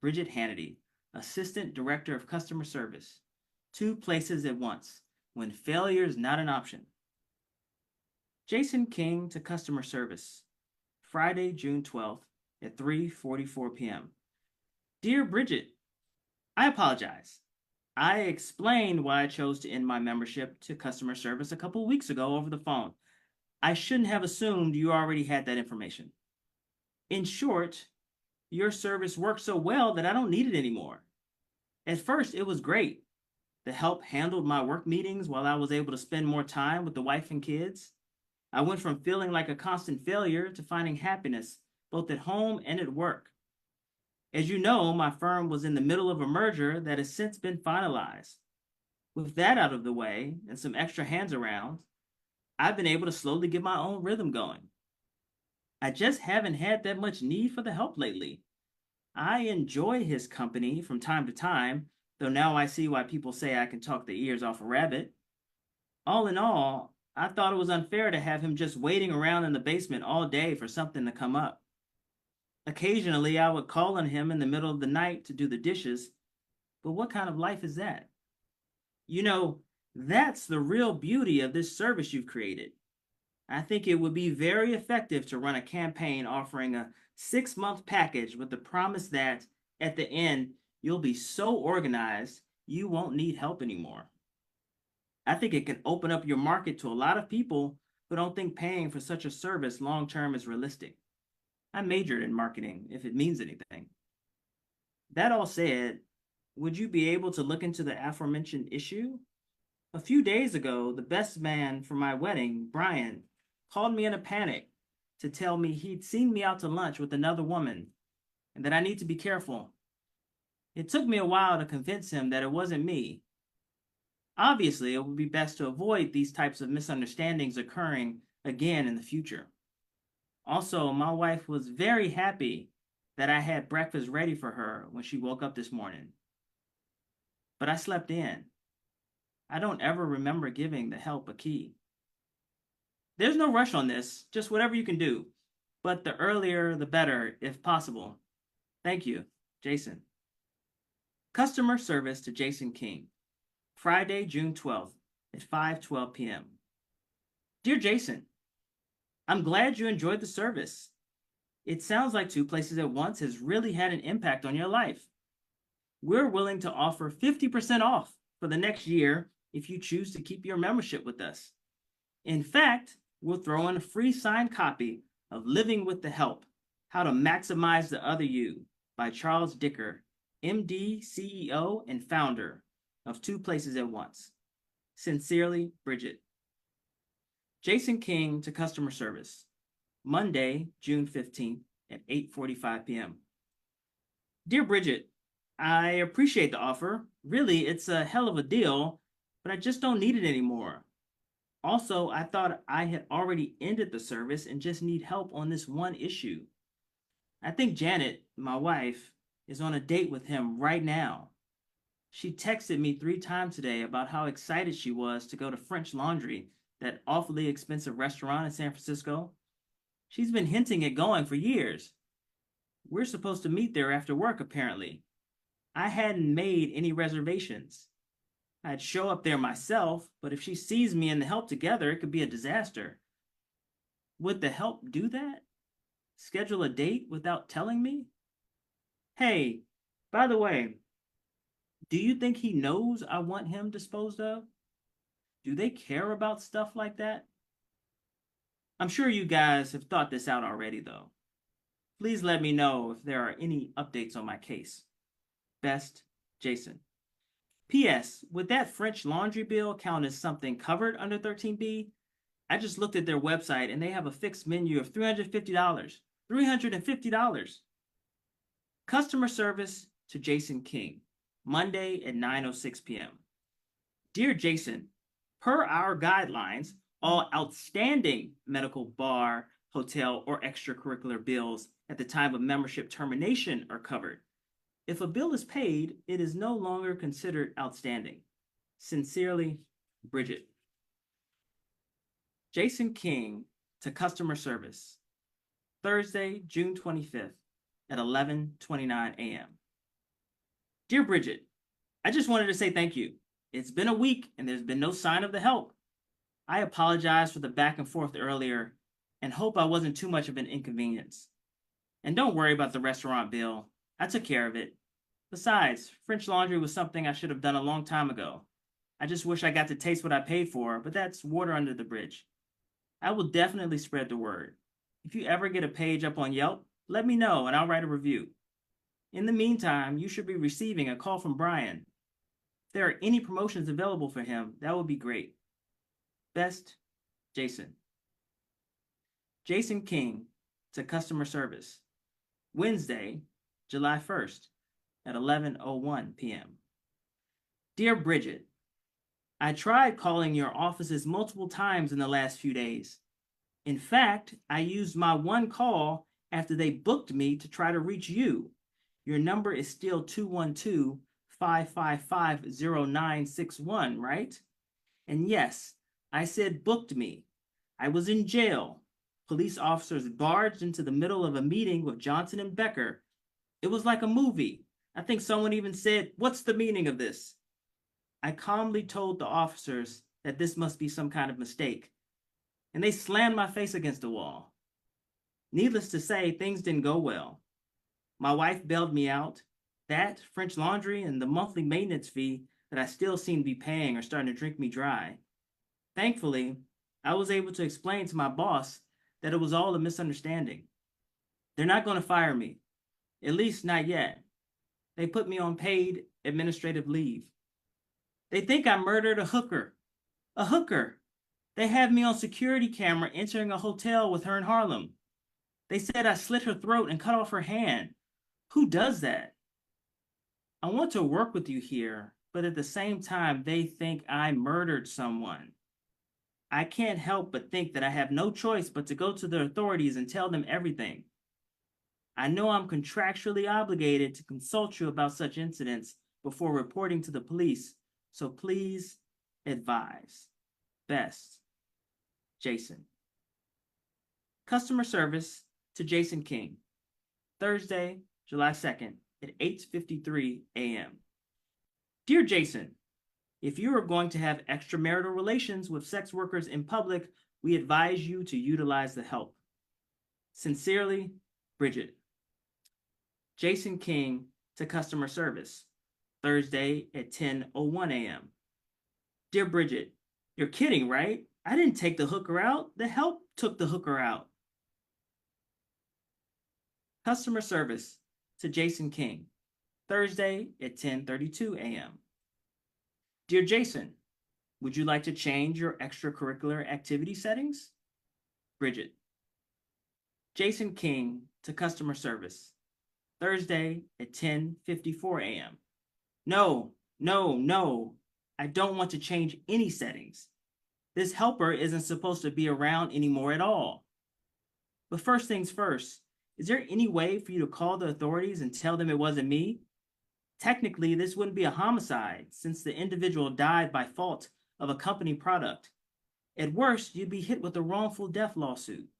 [SPEAKER 3] Bridget Hannity, Assistant Director of Customer Service. 2 places at once, when failure is not an option. Jason King to Customer Service, Friday, June 12th at 3:44 p.m. Dear Bridget, I apologize. I explained why I chose to end my membership to customer service a couple weeks ago over the phone. I shouldn't have assumed you already had that information. In short, your service worked so well that I don't need it anymore. At first, it was great. The help handled my work meetings while I was able to spend more time with the wife and kids. I went from feeling like a constant failure to finding happiness both at home and at work. As you know, my firm was in the middle of a merger that has since been finalized. With that out of the way and some extra hands around, I've been able to slowly get my own rhythm going. I just haven't had that much need for the help lately. I enjoy his company from time to time, though now I see why people say I can talk the ears off a rabbit. All in all, I thought it was unfair to have him just waiting around in the basement all day for something to come up. Occasionally, I would call on him in the middle of the night to do the dishes, but what kind of life is that? You know, that's the real beauty of this service you've created. I think it would be very effective to run a campaign offering a 6-month package with the promise that at the end, you'll be so organized you won't need help anymore. I think it can open up your market to a lot of people who don't think paying for such a service long term is realistic. I majored in marketing, if it means anything. That all said, would you be able to look into the aforementioned issue? A few days ago, the best man for my wedding, Brian, called me in a panic to tell me he'd seen me out to lunch with another woman and that I need to be careful. It took me a while to convince him that it wasn't me. Obviously, it would be best to avoid these types of misunderstandings occurring again in the future. Also, my wife was very happy that I had breakfast ready for her when she woke up this morning. But I slept in. I don't ever remember giving the help a key. There's no rush on this, just whatever you can do. But the earlier, the better, if possible. Thank you, Jason. Customer service to Jason King, Friday, June 12th at 5:12 p.m. Dear Jason, I'm glad you enjoyed the service. It sounds like Two Places at Once has really had an impact on your life. We're willing to offer 50% off for the next year if you choose to keep your membership with us. In fact, we'll throw in a free signed copy of Living with the Help: How to Maximize the Other You by Charles Dicker, MD, CEO, and founder of Two Places at Once. Sincerely, Bridget. Jason King to customer service, Monday, June 15th at 8:45 p.m. Dear Bridget, I appreciate the offer. Really, it's a hell of a deal, but I just don't need it anymore. Also, I thought I had already ended the service and just need help on this one issue. I think Janet, my wife, is on a date with him right now. She texted me 3 times today about how excited she was to go to French Laundry, that awfully expensive restaurant in San Francisco. She's been hinting at going for years. We're supposed to meet there after work, apparently. I hadn't made any reservations. I'd show up there myself, but if she sees me and the help together, it could be a disaster. Would the help do that? Schedule a date without telling me? Hey, by the way, do you think he knows I want him disposed of? Do they care about stuff like that? I'm sure you guys have thought this out already, though. Please let me know if there are any updates on my case. Best, Jason. P.S. Would that French Laundry bill count as something covered under 13B? I just looked at their website and they have a fixed menu of $350. $350. Customer service to Jason King, Monday at 9:06 p.m. Dear Jason, per our guidelines, all outstanding medical, bar, hotel, or extracurricular bills at the time of membership termination are covered. If a bill is paid, it is no longer considered outstanding. Sincerely, Bridget. Jason King to customer service, Thursday, June 25th at 11:29 a.m. Dear Bridget, I just wanted to say thank you. It's been a week and there's been no sign of the help. I apologize for the back and forth earlier and hope I wasn't too much of an inconvenience. And don't worry about the restaurant bill. I took care of it. Besides, French Laundry was something I should have done a long time ago. I just wish I got to taste what I paid for, but that's water under the bridge. I will definitely spread the word. If you ever get a page up on Yelp, let me know and I'll write a review. In the meantime, you should be receiving a call from Brian. If there are any promotions available for him, that would be great. Best, Jason. Jason King to customer service, Wednesday, July 1st at 11:01 p.m. Dear Bridget, I tried calling your offices multiple times in the last few days. In fact, I used my one call after they booked me to try to reach you. Your number is still 212-555-0961, right? And yes, I said booked me. I was in jail. Police officers barged into the middle of a meeting with Johnson and Becker. It was like a movie. I think someone even said, "What's the meaning of this?" I calmly told the officers that this must be some kind of mistake, and they slammed my face against the wall. Needless to say, things didn't go well. My wife bailed me out. That, French Laundry, and the monthly maintenance fee that I still seem to be paying are starting to drink me dry. Thankfully, I was able to explain to my boss that it was all a misunderstanding. They're not going to fire me, at least not yet. They put me on paid administrative leave. They think I murdered a hooker. A hooker. They have me on security camera entering a hotel with her in Harlem. They said I slit her throat and cut off her hand. Who does that? I want to work with you here, but at the same time, they think I murdered someone. I can't help but think that I have no choice but to go to the authorities and tell them everything. I know I'm contractually obligated to consult you about such incidents before reporting to the police, so please advise. Best, Jason. Customer service to Jason King, Thursday, July 2nd at 8:53 a.m. Dear Jason, if you are going to have extramarital relations with sex workers in public, we advise you to utilize the help. Sincerely, Bridget. Jason King to customer service, Thursday at 10:01 a.m. Dear Bridget, you're kidding, right? I didn't take the hooker out. The help took the hooker out. Customer service to Jason King, Thursday at 10:32 a.m. Dear Jason, would you like to change your extracurricular activity settings? Bridget. Jason King to customer service, Thursday at 10:54 a.m. No, no, no. I don't want to change any settings. This helper isn't supposed to be around anymore at all. But first things first, is there any way for you to call the authorities and tell them it wasn't me? Technically, this wouldn't be a homicide since the individual died by fault of a company product. At worst, you'd be hit with a wrongful death lawsuit.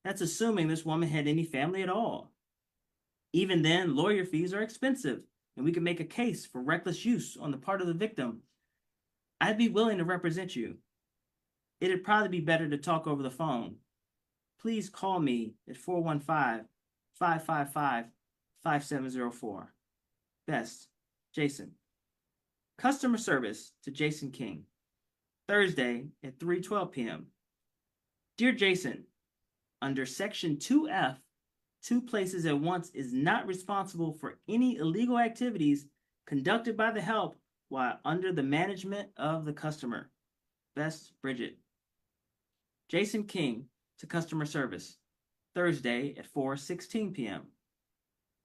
[SPEAKER 3] That's assuming this woman had any family at all. Even then, lawyer fees are expensive, and we can make a case for reckless use on the part of the victim. I'd be willing to represent you. It'd probably be better to talk over the phone. Please call me at 415-555-5704. Best, Jason. Customer service to Jason King, Thursday at 3:12 p.m. Dear Jason, under Section 2F, two places at once is not responsible for any illegal activities conducted by the help while under the management of the customer. Best, Bridget. Jason King to customer service, Thursday at 4:16 p.m.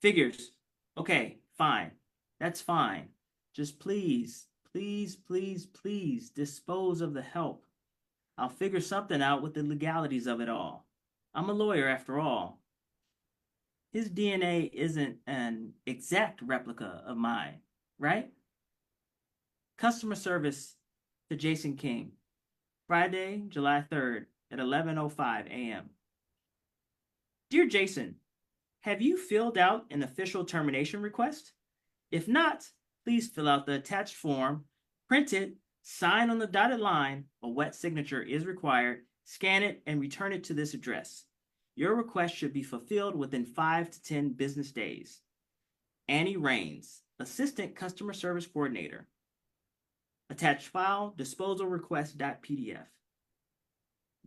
[SPEAKER 3] Figures. Okay, fine. That's fine. Just please, please, please, please dispose of the help. I'll figure something out with the legalities of it all. I'm a lawyer after all. His DNA isn't an exact replica of mine, right? Customer service to Jason King, Friday, July 3rd at 11:05 a.m. Dear Jason, have you filled out an official termination request? If not, please fill out the attached form, print it, sign on the dotted line, a wet signature is required, scan it, and return it to this address. Your request should be fulfilled within 5 to 10 business days. Annie Rains, Assistant Customer Service Coordinator. Attached file, disposal request.pdf.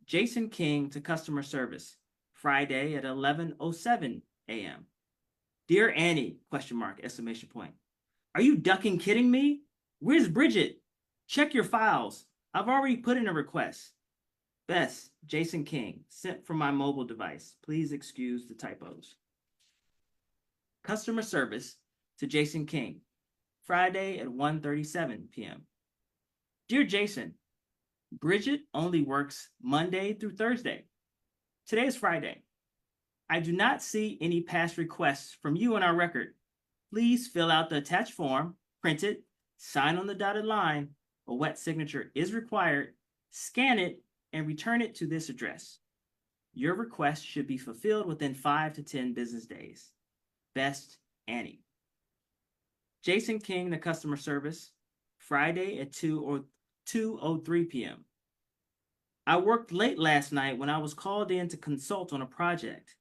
[SPEAKER 3] Jason King to customer service, Friday at 11:07 a.m. Dear Annie, ? Are you ducking kidding me? Where's Bridget? Check your files. I've already put in a request. Best, Jason King, sent from my mobile device. Please excuse the typos. Customer service to Jason King, Friday at 1:37 p.m. Dear Jason, Bridget only works Monday through Thursday. Today is Friday. I do not see any past requests from you in our record. Please fill out the attached form, print it, sign on the dotted line, a wet signature is required, scan it, and return it to this address. Your request should be fulfilled within 5 to 10 business days. Best, Annie. Jason King, the customer service, Friday at 2:03 p.m. I worked late last night when I was called in to consult on a project.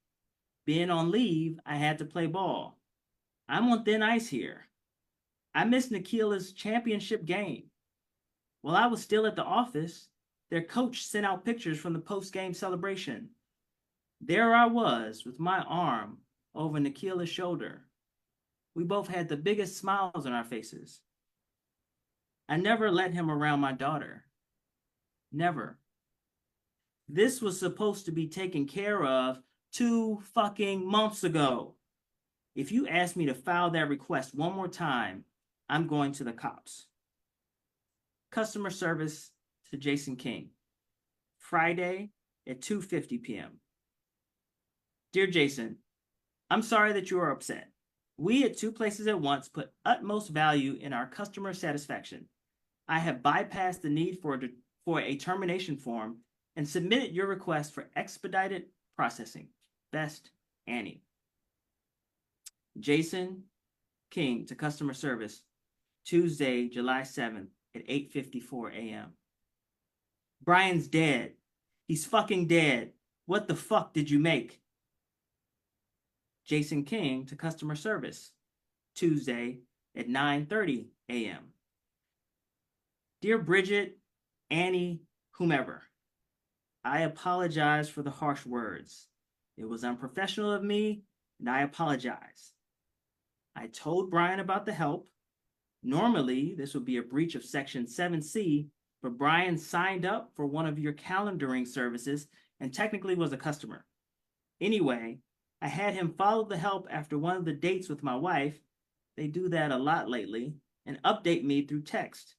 [SPEAKER 3] Being on leave, I had to play ball. I'm on thin ice here. I missed Nikila's championship game. While I was still at the office, their coach sent out pictures from the post-game celebration. There I was with my arm over Nikila's shoulder. We both had the biggest smiles on our faces. I never let him around my daughter. Never. This was supposed to be taken care of 2 fucking months ago. If you ask me to file that request one more time, I'm going to the cops. Customer service to Jason King, Friday at 2:50 p.m. Dear Jason, I'm sorry that you are upset. We at Two Places at Once put utmost value in our customer satisfaction. I have bypassed the need for a termination form and submitted your request for expedited processing. Best, Annie. Jason King to customer service, Tuesday, July 7th at 8:54 a.m. Brian's dead. He's fucking dead. What the fuck did you make? Jason King to customer service, Tuesday at 9:30 a.m. Dear Bridget, Annie, whomever, I apologize for the harsh words. It was unprofessional of me, and I apologize. I told Brian about the help. Normally, this would be a breach of Section 7C, but Brian signed up for one of your calendaring services and technically was a customer. Anyway, I had him follow the help after one of the dates with my wife. They do that a lot lately, and update me through text.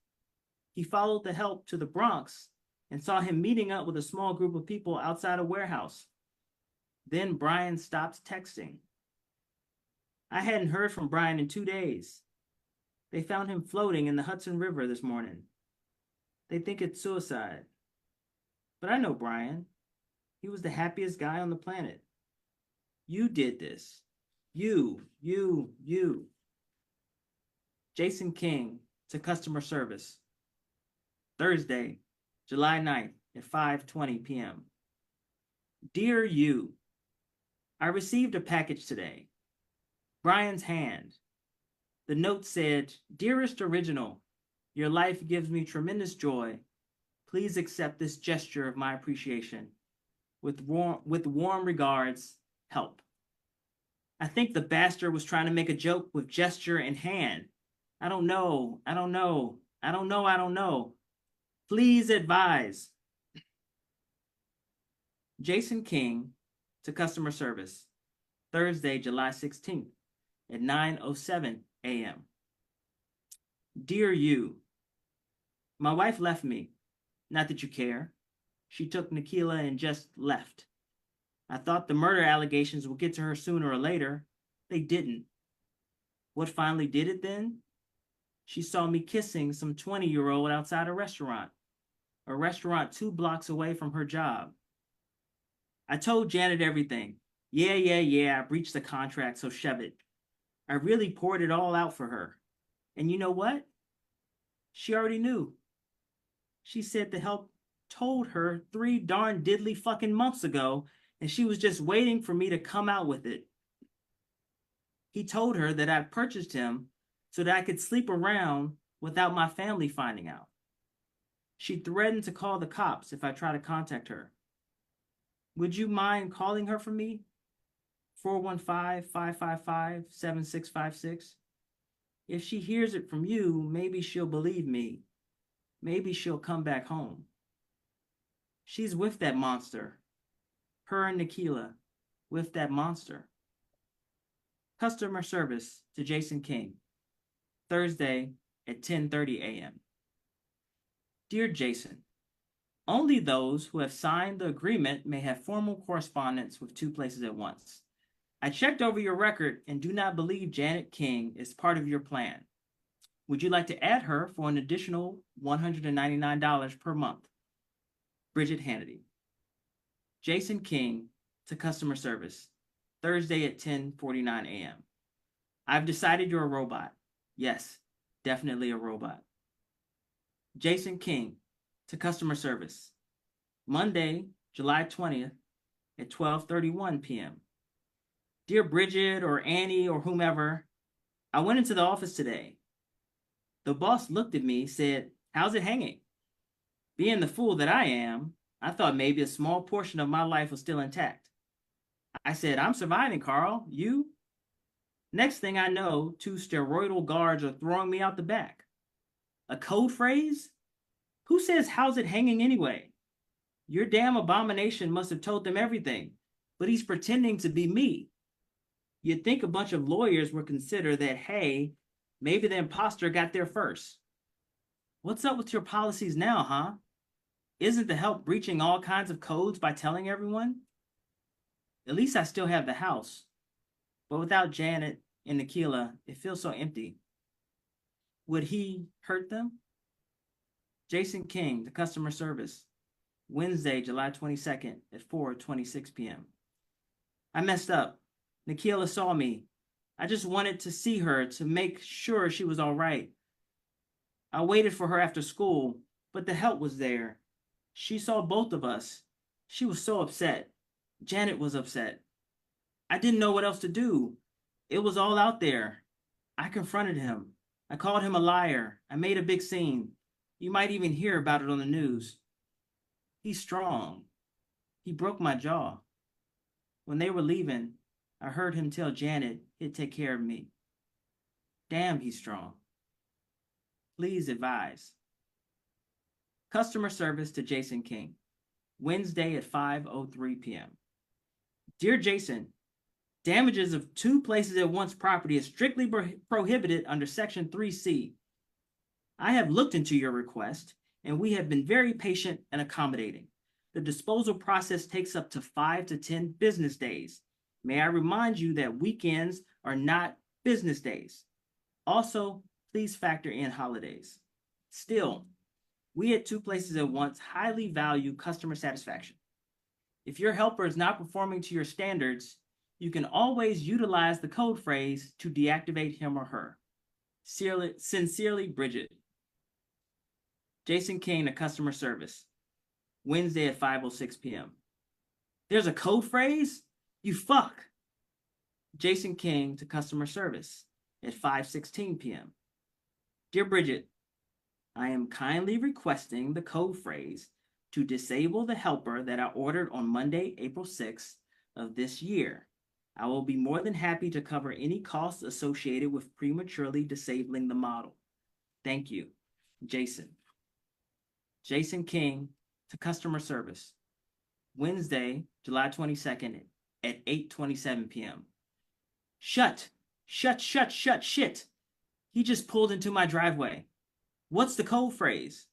[SPEAKER 3] He followed the help to the Bronx and saw him meeting up with a small group of people outside a warehouse. Then Brian stopped texting. I hadn't heard from Brian in 2 days. They found him floating in the Hudson River this morning. They think it's suicide. But I know Brian. He was the happiest guy on the planet. You did this. You. Jason King to customer service, Thursday, July 9th at 5:20 p.m. Dear you, I received a package today. Brian's hand. The note said, Dearest Original, your life gives me tremendous joy. Please accept this gesture of my appreciation. With warm regards, Help. I think the bastard was trying to make a joke with gesture and hand. I don't know. Please advise. Jason King to customer service, Thursday, July 16th at 9:07 a.m. Dear you, my wife left me. Not that you care. She took Nikila and just left. I thought the murder allegations would get to her sooner or later. They didn't. What finally did it then? She saw me kissing some 20-year-old outside a restaurant 2 blocks away from her job. I told Janet everything. Yeah, I breached the contract, so shove it. I really poured it all out for her. And you know what? She already knew. She said the help told her 3 darn diddly fucking months ago, and she was just waiting for me to come out with it. He told her that I purchased him so that I could sleep around without my family finding out. She threatened to call the cops if I try to contact her. Would you mind calling her for me? 415-555-7656. If she hears it from you, maybe she'll believe me. Maybe she'll come back home. She's with that monster. Her and Nikila, with that monster. Customer service to Jason King, Thursday at 10:30 a.m. Dear Jason, only those who have signed the agreement may have formal correspondence with 2 places at once. I checked over your record and do not believe Janet King is part of your plan. Would you like to add her for an additional $199 per month? Bridget Hannity. Jason King to customer service, Thursday at 10:49 a.m. I've decided you're a robot. Yes, definitely a robot. Jason King to customer service, Monday, July 20th at 12:31 p.m. Dear Bridget or Annie or whomever, I went into the office today. The boss looked at me, said, how's it hanging? Being the fool that I am, I thought maybe a small portion of my life was still intact. I said, I'm surviving, Carl. You? Next thing I know, 2 steroidal guards are throwing me out the back. A code phrase? Who says how's it hanging anyway? Your damn abomination must have told them everything, but he's pretending to be me. You'd think a bunch of lawyers would consider that, hey, maybe the imposter got there first. What's up with your policies now, huh? Isn't the help breaching all kinds of codes by telling everyone? At least I still have the house. But without Janet and Nikila, it feels so empty. Would he hurt them? Jason King, the customer service, Wednesday, July 22nd at 4:26 p.m. I messed up. Nikila saw me. I just wanted to see her to make sure she was all right. I waited for her after school, but the help was there. She saw both of us. She was so upset. Janet was upset. I didn't know what else to do. It was all out there. I confronted him. I called him a liar. I made a big scene. You might even hear about it on the news. He's strong. He broke my jaw. When they were leaving, I heard him tell Janet he'd take care of me. Damn, he's strong. Please advise. Customer service to Jason King. Wednesday at 5:03 p.m. Dear Jason, damages of 2 places at once property is strictly prohibited under Section 3C. I have looked into your request, and we have been very patient and accommodating. The disposal process takes up to 5 to 10 business days. May I remind you that weekends are not business days. Also, please factor in holidays. Still, we at 2 places at once highly value customer satisfaction. If your helper is not performing to your standards, you can always utilize the code phrase to deactivate him or her. Sincerely, Bridget. Jason King to customer service. Wednesday at 5:06 p.m. There's a code phrase? You fuck. Jason King to customer service at 5:16 p.m. Dear Bridget, I am kindly requesting the code phrase to disable the helper that I ordered on Monday, April 6th of this year. I will be more than happy to cover any costs associated with prematurely disabling the model. Thank you, Jason. Jason King to customer service. Wednesday, July 22nd at 8:27 p.m. Shut. He just pulled into my driveway. What's the code phrase?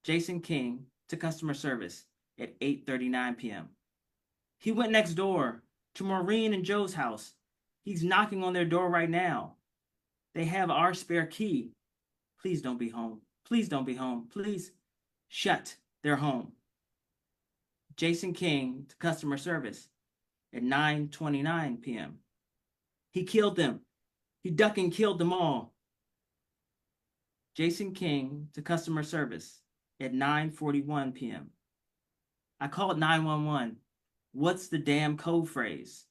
[SPEAKER 3] Jason King to customer service at 8:39 p.m. He went next door to Maureen and Joe's house. He's knocking on their door right now. They have our spare key. Please don't be home. Please don't be home. Please. Shut. They're home. Jason King to customer service at 9:29 p.m. He killed them. He ducked and killed them all. Jason King to customer service at 9:41 p.m. I called 911. What's the damn code phrase?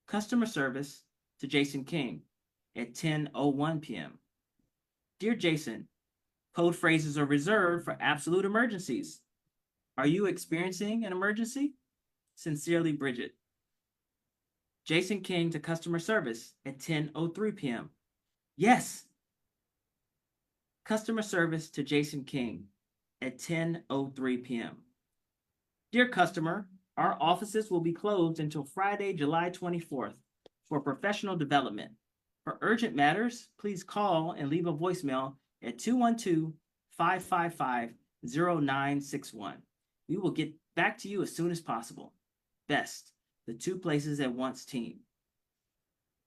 [SPEAKER 3] Customer service to Jason King at 10:01 p.m. Dear Jason, code phrases are reserved for absolute emergencies. Are you experiencing an emergency? Sincerely, Bridget. Jason King to customer service at 10:03 p.m. Yes. Customer service to Jason King at 10:03 p.m. Dear customer, our offices will be closed until Friday, July 24th for professional development. For urgent matters, please call and leave a voicemail at 212-555-0961. We will get back to you as soon as possible. Best, the 2 places at once team.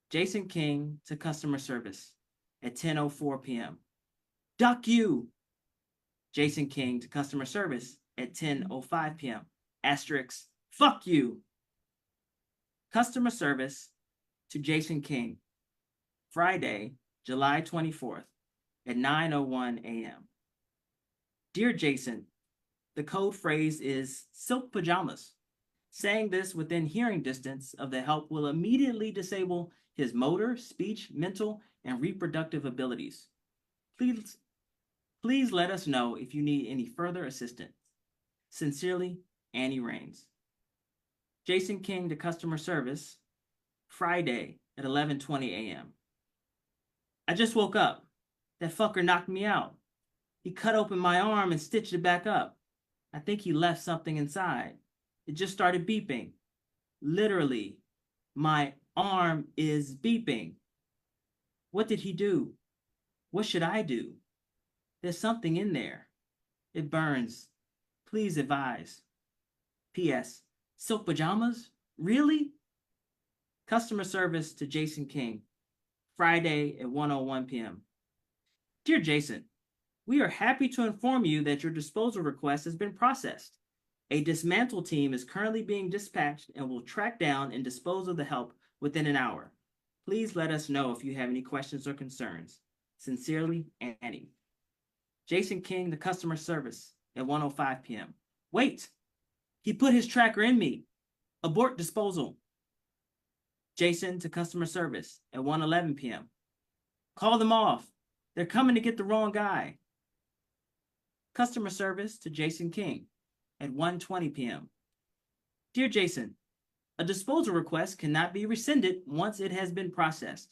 [SPEAKER 3] Jason King to customer service at 10:04 p.m. Duck you. Jason King to customer service at 10:05 p.m. Asterisk, fuck you. Customer service to Jason King, Friday, July 24th at 9:01 a.m. Dear Jason, the code phrase is silk pajamas. Saying this within hearing distance of the help will immediately disable his motor, speech, mental, and reproductive abilities. Please let us know if you need any further assistance. Sincerely, Annie Rains. Jason King to customer service, Friday at 11:20 a.m. I just woke up. That fucker knocked me out. He cut open my arm and stitched it back up. I think he left something inside. It just started beeping. Literally, my arm is beeping. What did he do? What should I do? There's something in there. It burns. Please advise. P.S. Silk pajamas? Really? Customer service to Jason King, Friday at 1:01 p.m. Dear Jason, we are happy to inform you that your disposal request has been processed. A dismantle team is currently being dispatched and will track down and dispose of the help within an hour. Please let us know if you have any questions or concerns. Sincerely, Annie. Jason King, the customer service at 1:05 p.m. Wait, he put his tracker in me. Abort disposal. Jason to customer service at 1:11 p.m. Call them off. They're coming to get the wrong guy. Customer service to Jason King at 1:20 p.m. Dear Jason, a disposal request cannot be rescinded once it has been processed.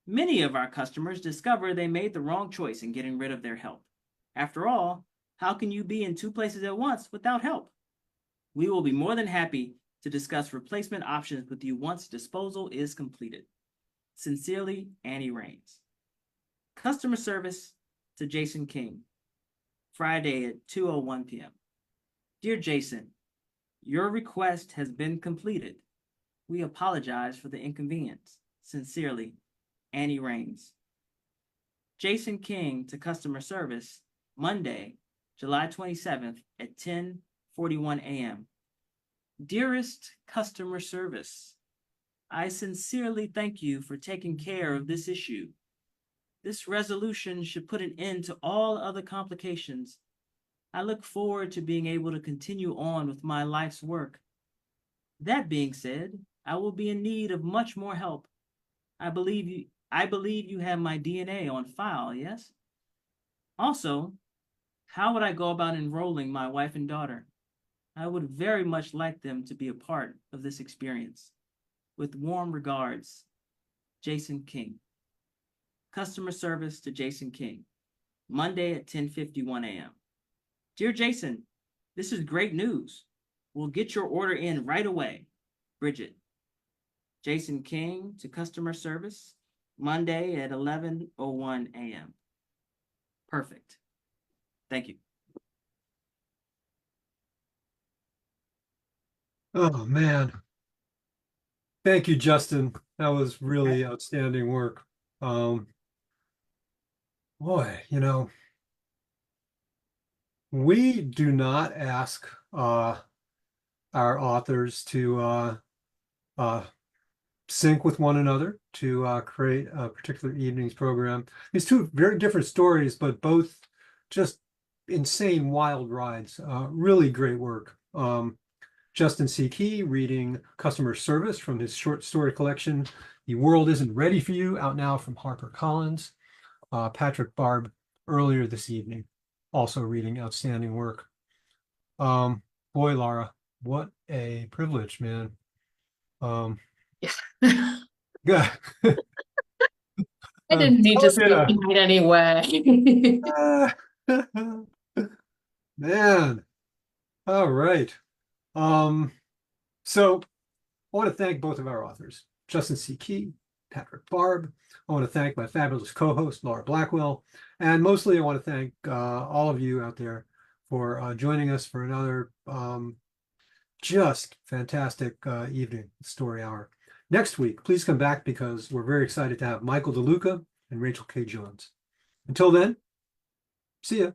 [SPEAKER 3] Many of our customers discover they made the wrong choice in getting rid of their help. After all, how can you be in two places at once without help? We will be more than happy to discuss replacement options with you once disposal is completed. Sincerely, Annie Raines. Customer service to Jason King, Friday at 2:01 p.m. Dear Jason, your request has been completed. We apologize for the inconvenience. Sincerely, Annie Raines. Jason King to customer service, Monday, July 27th at 10:41 a.m. Dearest customer service, I sincerely thank you for taking care of this issue. This resolution should put an end to all other complications. I look forward to being able to continue on with my life's work. That being said, I will be in need of much more help. I believe you have my DNA on file, yes? Also, how would I go about enrolling my wife and daughter? I would very much like them to be a part of this experience. With warm regards, Jason King. Customer service to Jason King, Monday at 10:51 a.m. Dear Jason, this is great news. We'll get your order in right away. Bridget. Jason King to customer service, Monday at 11:01 a.m. Perfect. Thank you.
[SPEAKER 1] Oh, man. Thank you, Justin. That was really outstanding work. Boy, we do not ask our authors to sync with one another to create a particular evening's program. These two very different stories, but both just insane wild rides. Really great work. Justin C. Key reading Customer Service from his short story collection, The World Isn't Ready for You, out now from HarperCollins. Patrick Barb earlier this evening, also reading outstanding work. Boy, Laura, what a privilege, man. Yeah.
[SPEAKER 4] I didn't need to speak tonight anyway.
[SPEAKER 1] Man. All right. So I want to thank both of our authors, Justin C. Key, Patrick Barb. I want to thank my fabulous co-host, Laura Blackwell. And mostly I want to thank all of you out there for joining us for another just fantastic evening story hour. Next week, please come back because we're very excited to have Michael DeLuca and Rachel K. Jones. Until then, see ya.